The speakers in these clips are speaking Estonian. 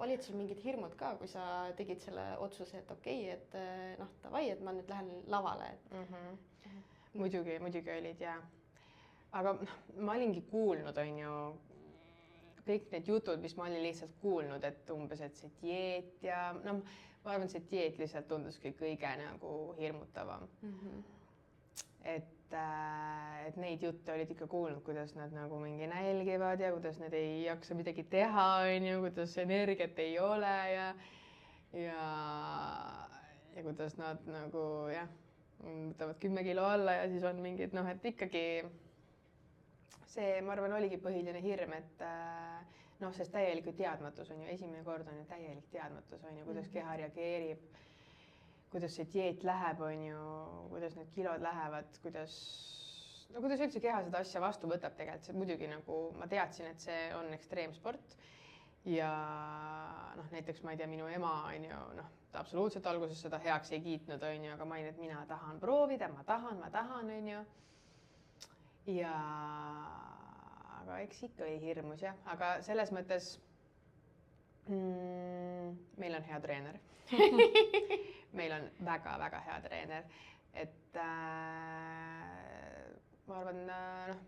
Olid sul mingid hirmud ka, kui sa tegid selle otsuse, et okei, et noh, davai, et ma nüüd lähen lavale, et muidugi olid ja. Aga ma olingi kuulnud, on ju, kõik need jutud, mis ma olin lihtsalt kuulnud, et umbes, et see dieet ja noh, ma arvan, see dieet lihtsalt tunduski kõige nagu hirmutavam. Et neid jutte olid ikka kuulnud, kuidas nad nagu mingi nälgivad ja kuidas nad ei jaksa midagi teha, on ju, kuidas energiat ei ole ja kuidas nad nagu jah, võtavad 10 kilo alla ja siis on mingid noh, et ikkagi see, ma arvan, oligi põhiline hirm, et noh, sest täielik teadmatus on ju, esimene kord on ju täielik teadmatus, on ju, kuidas keha reageerib, kuidas see dieet läheb, on ju, kuidas need kilod lähevad, kuidas üldse keha seda asja vastu võtab tegelikult, see muidugi nagu ma teadsin, et see on ekstreemsport ja noh, näiteks ma ei tea, minu ema on ju, noh, ta absoluutselt alguses seda heaks ei kiitnud, on ju, aga ma olin, et mina tahan proovida, ma tahan, on ju. Ja aga eks ikka oli hirmus jah, aga selles mõttes meil on hea treener. Meil on väga-väga hea treener, et ma arvan, noh,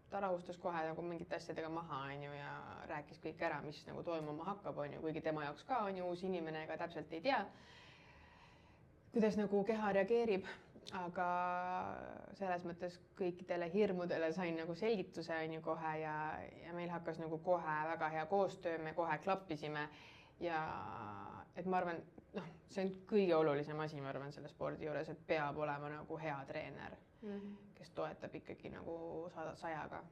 ta rahustas kohe nagu mingite asjadega maha, on ju, ja rääkis kõik ära, mis nagu toimuma hakkab, on ju, kuigi tema jaoks ka on ju uus inimene, ega täpselt ei tea, kuidas nagu keha reageerib, aga selles mõttes kõikidele hirmudele sain nagu selgituse, on ju, kohe ja meil hakkas nagu kohe väga hea koostöö, me kohe klappisime ja et ma arvan, noh, see on kõige olulisem asi, ma arvan, selle spordi juures, et peab olema nagu hea treener, kes toetab ikkagi nagu 100%.